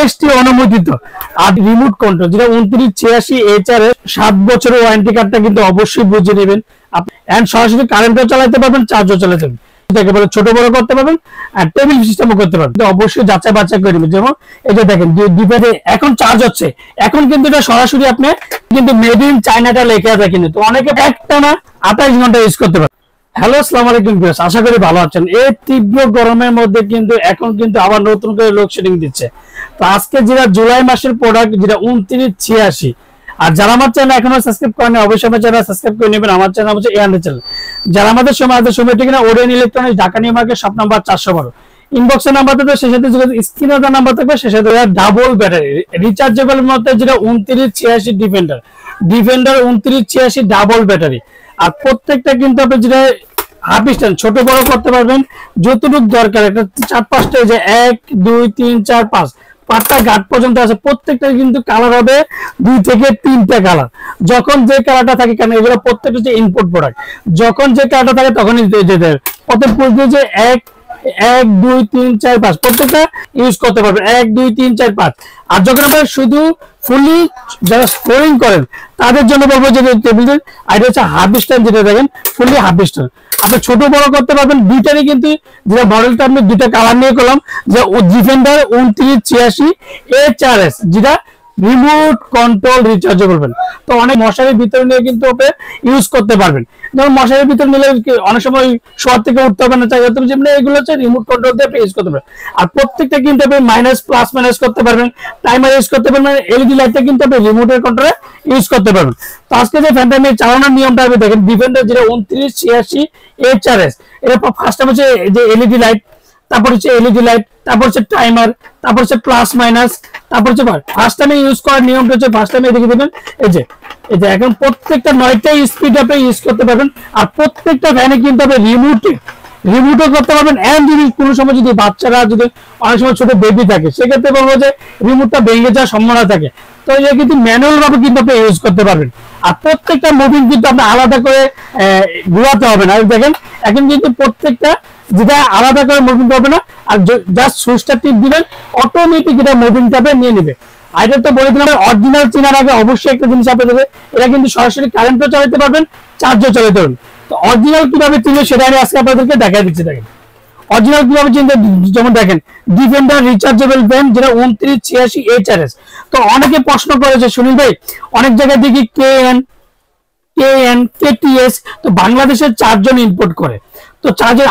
BST অনুমোদিত আর remote control যেটা 2986HR এর 7 বছরের ওয়ারেন্টি কার্ডটা কিন্তু অবশ্যই বুঝে নেবেন। আপনি সরাসরি কারেন্টও চালাতে পারবেন, চার্জও চালাতে পারবেন, একেবারে ছোট বড় করতে পারবেন আর টেবিল সিস্টেমও করতে পারবেন। তো অবশ্যই যাচাই বাছাই করে নেবেন। যেমন এই যে দেখেন ডিভাইসে এখন চার্জ হচ্ছে, এখন কিন্তু এটা সরাসরি আপনি কিন্তু মেড ইন চায়নাটা লেখা আছে কিন্তু, তো অনেকে একটানা 28 ঘন্টা ইউজ করতে পারবেন। হ্যালো, আসসালামু আলাইকুম ভিউয়ার্স, আশা করি ভালো আছেন। এই তীব্র গরমের মধ্যে কিন্তু এখন কিন্তু আবার নতুন করে লোডশেডিং দিচ্ছে। তো আজকে যেটা জুলাই মাসের প্রোডাক্ট যেটা 2986, আর যারা আমার চ্যানেল এখনো সাবস্ক্রাইব করেন অবশ্যই আমার চ্যানেল সাবস্ক্রাইব করে নেবেন। আমার চ্যানেল হচ্ছে এআরএন চ্যানেল। যারা আমাদের সময় ঠিকানা ওরিয়েন electronics, Dhaka new market, shop number 412, ইনবক্সের নাম্বার থাকবে, সেই সাথে স্ক্রিনে নাম্বার থাকবে, সেই সাথে ডাবল ব্যাটারি রিচার্জেবল মধ্যে যেটা 2986 ডিফেন্ডার 2986 ডাবল ব্যাটারি। আর প্রত্যেকটা কিন্তু আপনি যেটা হাফ স্ট্যান্ড ছোট বড় করতে পারবেন যতটুকু দরকার। একটা 4-5টা যে 1 2 3 4 5 5টা গার্ড পর্যন্ত আছে, প্রত্যেকটা কিন্তু কালার হবে 2 থেকে 3টা কালার। যখন যে কালারটা থাকে, কারণ এগুলো প্রত্যেকটা হচ্ছে ইনপুট প্রোডাক্ট, যখন যে কালারটা থাকে তখনই যেতে প্রথম পুরো যে 1 2 3 4 5 প্রত্যেকটা ইউজ করতে পারবেন 1 2 3 4 5। আর যখন আপনারা শুধু ফুলি যারা স্টোরিং করেন তাদের জন্য বলবো যে টেবিলের আইডিয়া হচ্ছে হাফ স্ট্যান্ড, যেটা দেখেন ফুলি হাফ স্ট্যান্ড। আপনি ছোট বড় করতে পারবেন দুইটারই, কিন্তু যেটা মডেলটা আমি দুইটা কালার নিয়ে করলাম, যে ডিফেন্ডার 2986HR যেটা রিমোট কন্ট্রোল রিচার্জেবল পেন। তো অনেক মশারির ভিতরে নিয়ে কিন্তু আপনি ইউজ করতে পারবেন। যেমন মশারির ভিতরে নিলে অনেক সময় শোয়ার থেকে উঠতে হবে না, চাই যেমন এগুলো হচ্ছে রিমোট কন্ট্রোল দিয়ে আপনি ইউজ করতে পারবেন। আর প্রত্যেকটা কিন্তু আপনি মাইনাস প্লাস মাইনাস করতে পারবেন, টাইমার ইউজ করতে পারবেন, এলইডি লাইটটা কিন্তু আপনি রিমোটের কন্ট্রোলে ইউজ করতে পারবেন। তো আজকে যে ফ্যানটা নিয়ে চালানোর নিয়মটা আপনি দেখেন, ডিফেন্ডার যেটা 2986HS, এটা ফার্স্ট হচ্ছে যে এলইডি লাইট, তারপর হচ্ছে এলইডি লাইট, তারপর হচ্ছে টাইমার, তারপর হচ্ছে প্লাস মাইনাস, তারপর হচ্ছে ফার্স্ট টাইমে ইউজ করার নিয়মটা হচ্ছে ফার্স্ট টাইমে দেখে দেবেন এই যে এখন প্রত্যেকটা 9টা স্পিড আপনি ইউজ করতে পারবেন। আর প্রত্যেকটা ফ্যানে কিন্তু আপনি রিমোটও করতে পারবেন। এন্ড যদি কোনো সময় যদি বাচ্চারা যদি অনেক সময় ছোট বেবি থাকে, সেক্ষেত্রে বলবো যে রিমোটটা ভেঙে যাওয়ার সম্ভাবনা থাকে, তো এটা কিন্তু ম্যানুয়াল ভাবে কিন্তু আপনি ইউজ করতে পারবেন। আর প্রত্যেকটা মুভিং কিন্তু আপনি আলাদা করে ঘুরাতে হবে না। দেখেন এখন কিন্তু প্রত্যেকটা যেটা আলাদা করে মুভিং করবে না, আর জাস্ট সুইচটা টিপ দিবেন, অটোমেটিক এটা মুভিংটা নিয়ে নেবে। আর এটা তো বলে দিলাম, অরিজিনাল চেনার আগে অবশ্যই একটা জিনিস আপনি দেবে, এটা কিন্তু সরাসরি কারেন্টও চালাতে পারবেন, চার্জও চালাতে পারবেন। তো অরিজিনাল কিভাবে চিনবে সেটা আমি আজকে আপনাদেরকে দেখাই দিচ্ছি। দেখেন অরিজিনাল কিভাবে চিনতে, যেমন দেখেন ডিফেন্ডার রিচার্জেবল পেন যেটা 2986HS। তো অনেকে প্রশ্ন করেছে সুনীল ভাই, অনেক জায়গায় দেখি KN KTS, তো বাংলাদেশের 4 জন ইম্পোর্ট করে। তো চার্জের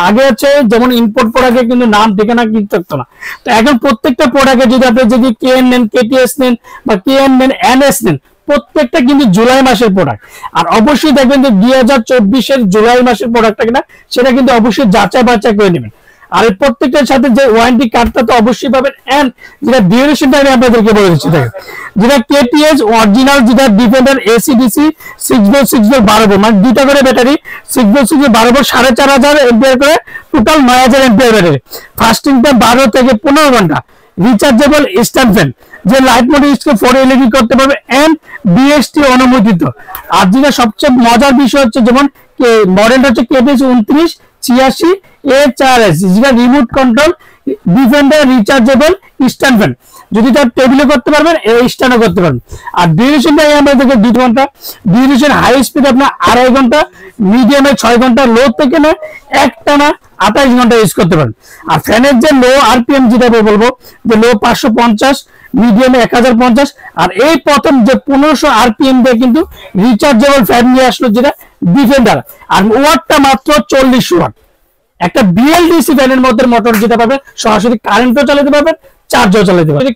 আগে আছে যেমন ইম্পোর্ট প্রোডাক্টে কিন্তু নাম ঠিকানা কিন্তু থাকতো না। তো এখন প্রত্যেকটা প্রোডাক্টে যদি আপনি যদি KN নেন, KTS নেন বা KN নেন, NS নেন, প্রত্যেকটা কিন্তু জুলাই মাসের প্রোডাক্ট। আর অবশ্যই দেখবেন যে 2024-এর জুলাই মাসের প্রোডাক্টটা কিনা সেটা কিন্তু অবশ্যই যাচাই বাছাই করে নেবেন। আর প্রত্যেকটার সাথে যে ওয়ারেন্টি কার্ডটা তো অবশ্যই পাবেন। এন্ড যেটা ডিউরেশনটা আমি আপনাদেরকে বলে দিচ্ছি, দেখেন যেটা KTS অরিজিনাল যেটা ডিফেন্ডার ACDC 6 12 মানে দুইটা করে ব্যাটারি 6 12 4500 এম্পিয়ার করে, টোটাল 9000 এম্পিয়ার ব্যাটারি, ফাস্টিংটা 12 থেকে 15 ঘন্টা, রিচার্জেবল স্ট্যান্ড ফ্যান, যে লাইট মোড ইউজ করে 4 LED করতে পারবে, এন্ড বিএসটি অনুমোদিত। আর যেটা সবচেয়ে মজার বিষয় হচ্ছে, যেমন মডেলটা হচ্ছে KTS 2986HS, যেটা remote control defender rechargeable stand fan, যদি তার টেবিলে করতে পারবেন, স্ট্যান্ডও করতে পারবেন। আর ডিউরেশনটা আমাদেরকে 2 ঘন্টা, ডিউরেশন হাই স্পিড আপনার 2.5 ঘন্টা, মিডিয়ামে 6 ঘন্টা, লো থেকে না একটানা 28 ঘন্টা ইউজ করতে পারেন। আর ফ্যানের যে লো RPM যেটা বলবো, যে লো 550, মিডিয়ামে 1050, আর এই প্রথম যে 1500 RPM দিয়ে কিন্তু রিচার্জেবল ফ্যান নিয়ে আসলো যেটা ডিফেন্ডার। আর ওয়াটটা মাত্র 40 ওয়াট, একটা BLDC ফ্যানের মধ্যে মোটর যেটা পাবেন, সরাসরি কারেন্টও চালাতে পারবেন, চার্জও চালাতে পারবেন।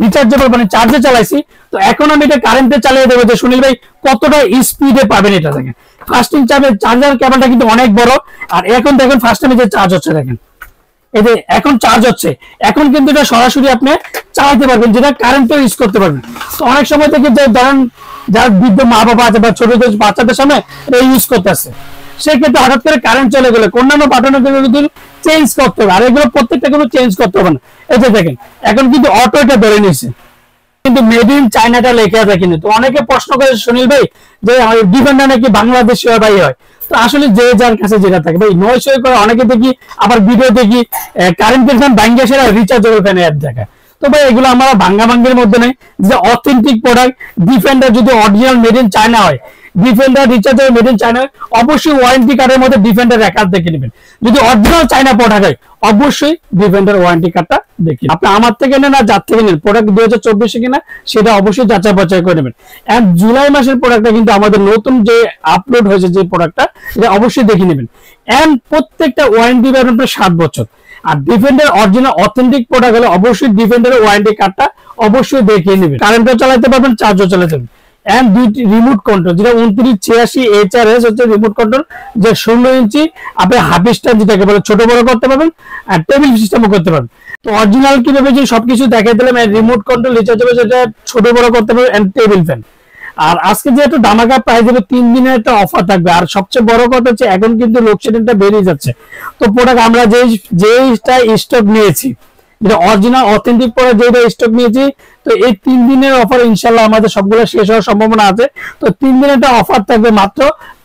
রিচার্জেবল মানে চার্জে চালাইছি, তো এখন আমি এটা কারেন্টে চালিয়ে দেবো যে সুনীল ভাই কতটা স্পিডে পাবেন এটা। দেখেন ফাস্টিং চার্জার কেবলটা কিন্তু অনেক বড়। আর এখন দেখেন ফার্স্ট টাইমে যে চার্জ হচ্ছে, দেখেন এই যে এখন চার্জ হচ্ছে, এখন কিন্তু এটা সরাসরি আপনি চালাতে পারবেন, যেটা কারেন্টও ইউজ করতে পারবেন। তো অনেক সময় থেকে যে ধরেন যারা বৃদ্ধ মা বাবা আছে বা ছোট বাচ্চাদের সামনে এটা ইউজ করতে আসছে, সেক্ষেত্রে হঠাৎ করে কারেন্ট চলে গেলে অন্যান্য বাটনের কিন্তু চেঞ্জ করতে হবে, আর এগুলো প্রত্যেকটা কিন্তু চেঞ্জ করতে হবে না। এই যে দেখেন এখন কিন্তু অটো এটা ধরে নিয়েছে, কিন্তু মেড ইন চায়নাটা লেখা আছে কিন্তু। তো অনেকে প্রশ্ন করে সুনীল ভাই যে ডিফেন্ডার নাকি বাংলাদেশি হয়। তো আসলে যে যার কাছে যেটা থাকে ভাই, 900 করে অনেকে দেখি, আবার ভিডিও দেখি কারেন্টের ফ্যান ভাঙ্গিয়ে সেটা রিচার্জেবল ফ্যানের অ্যাড দেখায়। তো ভাই এগুলো আমরা ভাঙ্গা ভাঙ্গের মধ্যে নেই, যে অথেন্টিক প্রোডাক্ট। ডিফেন্ডার যদি অরিজিনাল মেড ইন চায়না হয়, defender rechargeable made in China হয়, অবশ্যই ওয়ারেন্টি কার্ডের মধ্যে ডিফেন্ডার রেকর্ড দেখে নেবেন। যদি অরিজিনাল চায়না প্রোডাক্ট হয় অবশ্যই ডিফেন্ডার ওয়ারেন্টি কার্ডটা দেখে। আপনি আমার থেকে নেন আর যার থেকে নেন, প্রোডাক্ট 2024 কিনা সেটা অবশ্যই যাচাই বাছাই করে নেবেন। এন্ড জুলাই মাসের প্রোডাক্টটা কিন্তু আমাদের নতুন যে আপলোড হয়েছে যে প্রোডাক্টটা, এটা অবশ্যই দেখে নেবেন। এন্ড প্রত্যেকটা ওয়ারেন্টি পাবেন আপনার 7 বছর। আর ডিফেন্ডার অরিজিনাল অথেন্টিক প্রোডাক্ট হলে অবশ্যই ডিফেন্ডারের ওয়ারেন্টি কার্ডটা অবশ্যই দেখিয়ে নেবেন। কারেন্টও চালাতে পারবেন, চার্জও চালাতে পারবেন। এন্ড দুইটি রিমোট কন্ট্রোল, যেটা 2986 HRS হচ্ছে রিমোট কন্ট্রোল, যে 16 ইঞ্চি আপনি হাফ স্ট্যান্ড যেটাকে বলে ছোট বড় করতে পারবেন, আর টেবিল সিস্টেমও করতে পারবেন। তো অরিজিনাল কিভাবে যে সবকিছু দেখাই দিলাম, রিমোট কন্ট্রোল রিচার্জেবল, যেটা ছোট বড় করতে পারবেন, এন্ড টেবিল ফ্যান। আর আজকে যেহেতু দামাকা প্রাইস দেবে, 3 দিনের একটা অফার থাকবে। আর সবচেয়ে বড় কথা হচ্ছে এখন কিন্তু লোডশেডিংটা বেরিয়ে যাচ্ছে। তো প্রোডাক্ট আমরা যেইটা স্টক নিয়েছি, যেটা অরিজিনাল অথেন্টিক প্রোডাক্ট যেটা স্টক নিয়েছি, তো এই 3 দিনের অফার ইনশাল্লাহ আমাদের সবগুলো শেষ হওয়ার সম্ভাবনা আছে। তো 3 দিনের একটা অফার থাকবে মাত্র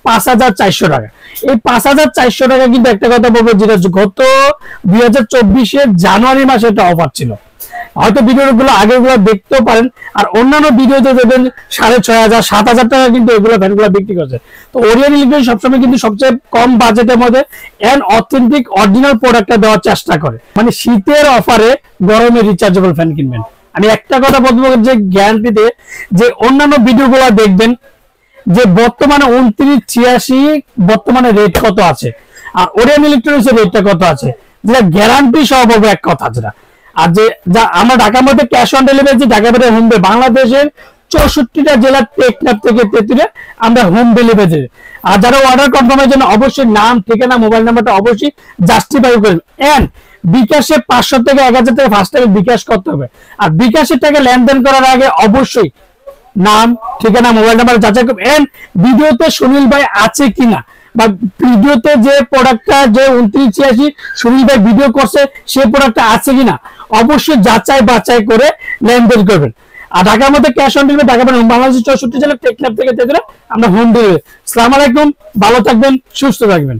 5400 টাকা। এই 5400 টাকা কিন্তু একটা কথা বলবো, যেটা গত 2024 জানুয়ারি মাসে একটা অফার ছিল। হয়তো ভিডিওগুলো আগেগুলো দেখতেও পারেন, আর অন্যান্য ভিডিওতে দেবেন 6500 7000 টাকা কিন্তু এগুলো ফ্যানগুলো বিক্রি করছে। তো ওরিয়ন ইলেকট্রনিক্স সবসময় কিন্তু সবচেয়ে কম বাজেটের মধ্যে এন্ড অথেন্টিক অরিজিনাল প্রোডাক্টটা দেওয়ার চেষ্টা করে। মানে শীতের অফারে গরমে রিচার্জেবল ফ্যান কিনবেন। আমি একটা কথা বলবো, যে গ্যারান্টিতে, যে অন্যান্য ভিডিওগুলো দেখবেন যে বর্তমানে 2986 বর্তমানে রেট কত আছে, আর ওরিয়ন ইলেকট্রনিক্স এর রেটটা কত আছে, যেটা গ্যারান্টি সহ বলবো এক কথা যেটা। আর যে আমরা ঢাকার মধ্যে ক্যাশ অন ডেলিভারি, যে ঢাকা বাইরে হোম ডেলিভারি, বাংলাদেশের 64টা জেলার টেকনাফ থেকে তেতুলিয়া আমরা হোম ডেলিভারি। আর যারা অর্ডার কনফার্মের জন্য অবশ্যই নাম, ঠিকানা, মোবাইল নাম্বারটা অবশ্যই জাস্টিফাই করবেন। এন্ড বিকাশে 500 থেকে 1000 টাকা ফার্স্ট টাইমে বিকাশ করতে হবে। আর বিকাশের টাকা লেনদেন করার আগে অবশ্যই নাম, ঠিকানা, মোবাইল নাম্বার যাচাই করবেন। এন্ড ভিডিওতে সুনীল ভাই আছে কিনা, বা ভিডিওতে যে প্রোডাক্টটা যে 2986 সুনীল ভাই ভিডিও করছে সেই প্রোডাক্টটা আছে কিনা অবশ্যই যাচাই বাছাই করে লেনদেন করবেন। আর ঢাকার মধ্যে ক্যাশ অন ডেলিভারি, ঢাকা বাংলাদেশের 64 জেলা টেকনাফ থেকে আমরা হোম ডেলিভারি। আসসালামু আলাইকুম, ভালো থাকবেন, সুস্থ থাকবেন।